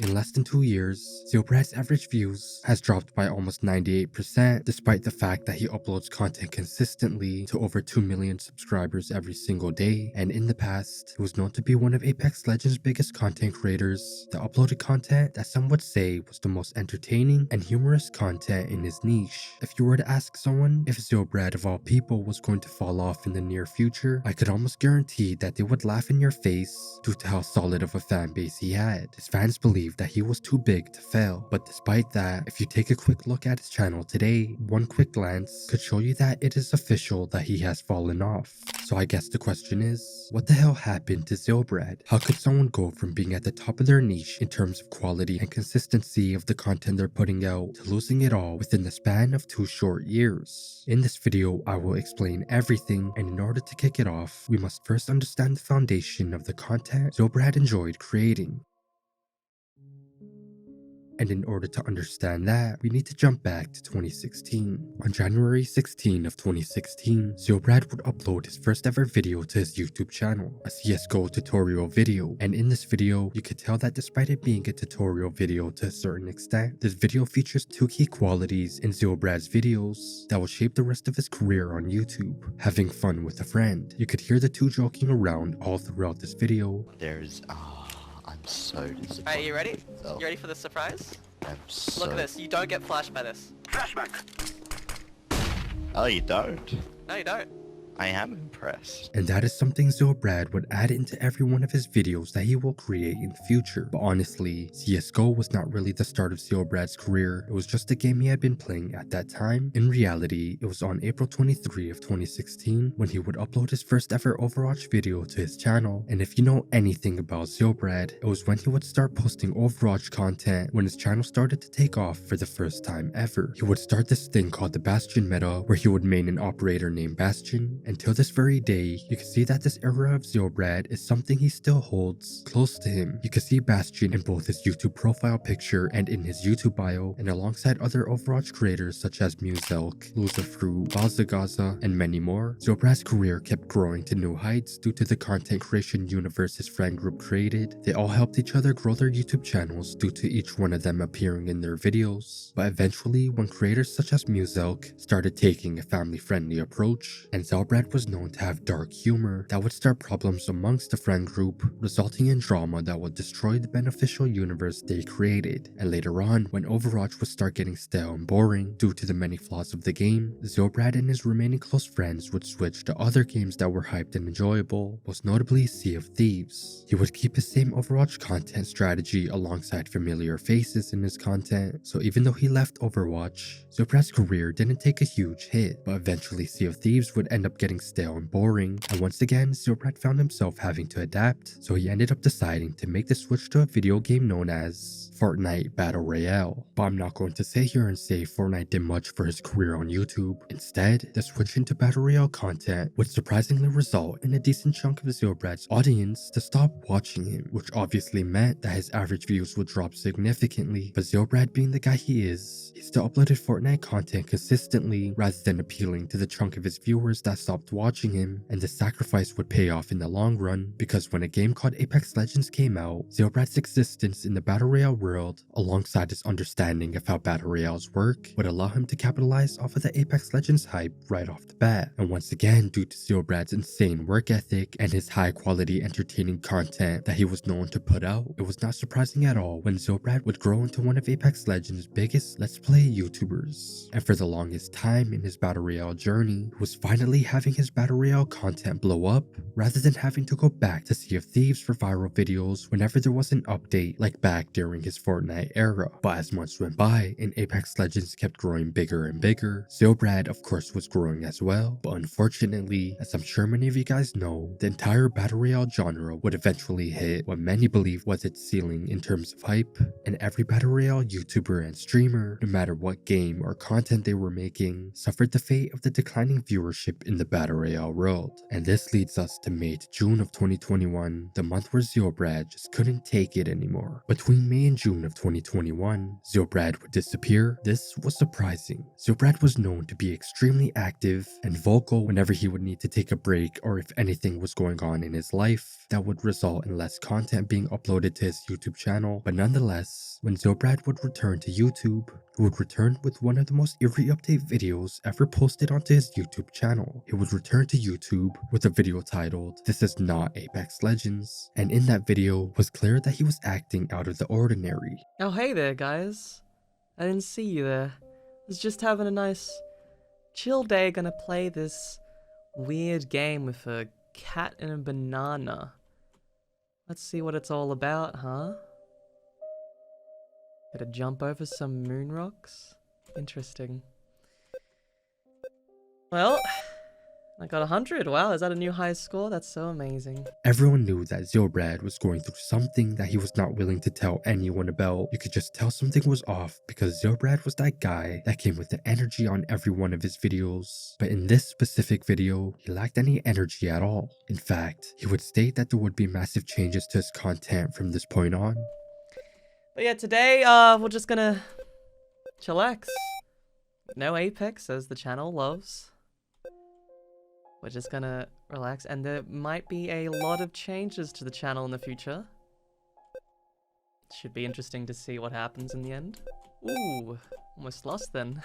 In less than 2 years, Zylbrad's average views has dropped by almost 98% despite the fact that he uploads content consistently to over 2 million subscribers every single day, and in the past, he was known to be one of Apex Legends' biggest content creators that uploaded content that some would say was the most entertaining and humorous content in his niche. If you were to ask someone if Zylbrad of all people was going to fall off in the near future, I could almost guarantee that they would laugh in your face due to how solid of a fan base he had. His fans believed that he was too big to fail, but despite that, if you take a quick look at his channel today, one quick glance could show you that it is official that he has fallen off. So I guess the question is, what the hell happened to Zylbrad? How could someone go from being at the top of their niche in terms of quality and consistency of the content they're putting out to losing it all within the span of 2 short years? In this video, I will explain everything, and in order to kick it off, we must first understand the foundation of the content Zylbrad enjoyed creating. And in order to understand that, we need to jump back to 2016. On January 16 of 2016, Zylbrad would upload his first ever video to his YouTube channel, a CSGO tutorial video, and in this video, you could tell that despite it being a tutorial video to a certain extent, this video features 2 key qualities in Zylbrad's videos that will shape the rest of his career on YouTube: having fun with a friend. You could hear the two joking around all throughout this video. I'm so disappointed. Alright, you ready? You ready for the surprise? I'm so... Look at this, you don't get flashed by this. Flashback. Oh, you don't? No, you don't. I am impressed. And that is something Zylbrad would add into every one of his videos that he will create in the future. But honestly, CSGO was not really the start of Zylbrad's career, it was just a game he had been playing at that time. In reality, it was on April 23 of 2016 when he would upload his first ever Overwatch video to his channel. And if you know anything about Zylbrad, it was when he would start posting Overwatch content when his channel started to take off for the first time ever. He would start this thing called the Bastion meta, where he would main an operator named Bastion. Until this very day, you can see that this era of Zylbrad is something he still holds close to him. You can see Bastion in both his YouTube profile picture and in his YouTube bio, and alongside other Overwatch creators such as Muselk, Loserfruit, BazzaGazza, and many more. Zylbrad's career kept growing to new heights due to the content creation universe his friend group created. They all helped each other grow their YouTube channels due to each one of them appearing in their videos. But eventually, when creators such as Muselk started taking a family-friendly approach, and Zylbrad was known to have dark humor that would start problems amongst the friend group, resulting in drama that would destroy the beneficial universe they created. And later on, when Overwatch would start getting stale and boring due to the many flaws of the game, Zylbrad and his remaining close friends would switch to other games that were hyped and enjoyable, most notably Sea of Thieves. He would keep his same Overwatch content strategy alongside familiar faces in his content, so even though he left Overwatch, Zylbrad's career didn't take a huge hit, but eventually Sea of Thieves would end up getting stale and boring, and once again Zylbrad found himself having to adapt, so he ended up deciding to make the switch to a video game known as Fortnite Battle Royale. But I'm not going to sit here and say Fortnite did much for his career on YouTube. Instead, the switch into Battle Royale content would surprisingly result in a decent chunk of Zylbrad's audience to stop watching him, which obviously meant that his average views would drop significantly. But Zylbrad, being the guy he is, he still uploaded Fortnite content consistently rather than appealing to the chunk of his viewers that stopped watching him, and the sacrifice would pay off in the long run, because when a game called Apex Legends came out, Zylbrad's existence in the Battle Royale world, alongside his understanding of how Battle Royales work, would allow him to capitalize off of the Apex Legends hype right off the bat. And once again, due to Zylbrad's insane work ethic and his high quality entertaining content that he was known to put out, it was not surprising at all when Zylbrad would grow into one of Apex Legends' biggest Let's Play YouTubers. And for the longest time in his Battle Royale journey, he was finally having his Battle Royale content blow up, rather than having to go back to Sea of Thieves for viral videos whenever there was an update, like back during his Fortnite era. But as months went by and Apex Legends kept growing bigger and bigger, Zylbrad of course was growing as well. But unfortunately, as I'm sure many of you guys know, the entire Battle Royale genre would eventually hit what many believe was its ceiling in terms of hype, and every Battle Royale YouTuber and streamer, no matter what game or content they were making, suffered the fate of the declining viewership in the Battle Royale world. And this leads us to May to June of 2021, the month where Zylbrad just couldn't take it anymore. Between May and June of 2021, Zylbrad would disappear, this was surprising. Zylbrad was known to be extremely active and vocal whenever he would need to take a break or if anything was going on in his life that would result in less content being uploaded to his YouTube channel. But nonetheless, when Zylbrad would return to YouTube, he would return with one of the most eerie update videos ever posted onto his YouTube channel. He would return to YouTube with a video titled, "This is not Apex Legends," and in that video was clear that he was acting out of the ordinary. Oh, hey there, guys. I didn't see you there. Was just having a nice chill day, gonna play this weird game with a cat and a banana. Let's see what it's all about, huh? Gotta jump over some moon rocks? Interesting. Well, I got 100. Wow, is that a new high score? That's so amazing. Everyone knew that Zylbrad was going through something that he was not willing to tell anyone about. You could just tell something was off because Zylbrad was that guy that came with the energy on every one of his videos. But in this specific video, he lacked any energy at all. In fact, he would state that there would be massive changes to his content from this point on. But yeah, today, we're just gonna chillax. No Apex, as the channel loves. We're just gonna relax, and there might be a lot of changes to the channel in the future. It should be interesting to see what happens in the end. Ooh, almost lost then.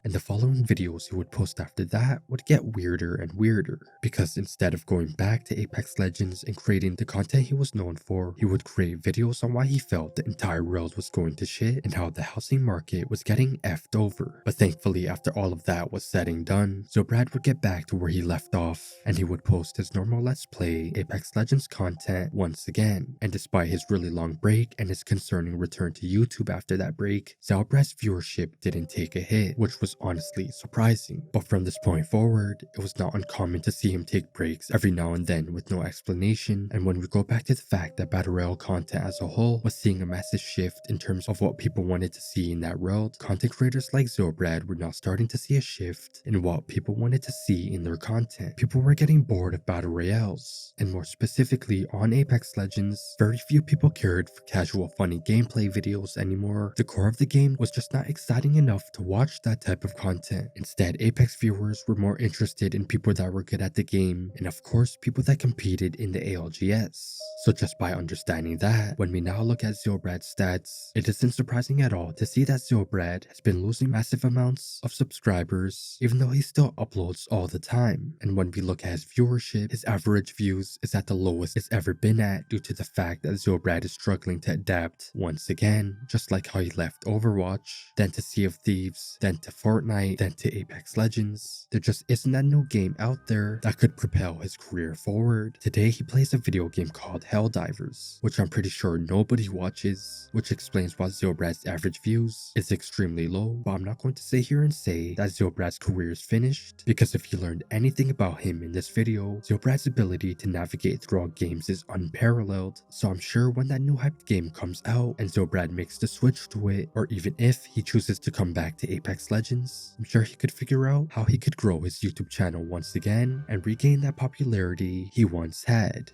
And the following videos he would post after that would get weirder and weirder, because instead of going back to Apex Legends and creating the content he was known for, he would create videos on why he felt the entire world was going to shit and how the housing market was getting effed over. But thankfully, after all of that was said and done, Zylbrad would get back to where he left off, and he would post his normal Let's Play Apex Legends content once again. And despite his really long break and his concerning return to YouTube after that break, Zylbrad's viewership didn't take a hit, which was honestly surprising. But from this point forward, it was not uncommon to see him take breaks every now and then with no explanation. And when we go back to the fact that Battle Royale content as a whole was seeing a massive shift in terms of what people wanted to see in that world, content creators like Zylbrad were now starting to see a shift in what people wanted to see in their content. People were getting bored of Battle Royales, and more specifically on Apex Legends, very few people cared for casual funny gameplay videos anymore. The core of the game was just not exciting enough to watch that type of content. Instead, Apex viewers were more interested in people that were good at the game, and of course people that competed in the ALGS. So just by understanding that, when we now look at Zylbrad's stats, it isn't surprising at all to see that Zylbrad has been losing massive amounts of subscribers, even though he still uploads all the time. And when we look at his viewership, his average views is at the lowest it's ever been at due to the fact that Zylbrad is struggling to adapt once again, just like how he left Overwatch, then to Sea of Thieves, then to Fortnite, then to Apex Legends. There just isn't that new game out there that could propel his career forward. Today he plays a video game called Helldivers, which I'm pretty sure nobody watches, which explains why Zylbrad's average views is extremely low. But I'm not going to sit here and say that Zylbrad's career is finished, because if you learned anything about him in this video, Zylbrad's ability to navigate through all games is unparalleled. So I'm sure when that new hyped game comes out and Zylbrad makes the switch to it, or even if he chooses to come back to Apex Legends, I'm sure he could figure out how he could grow his YouTube channel once again and regain that popularity he once had.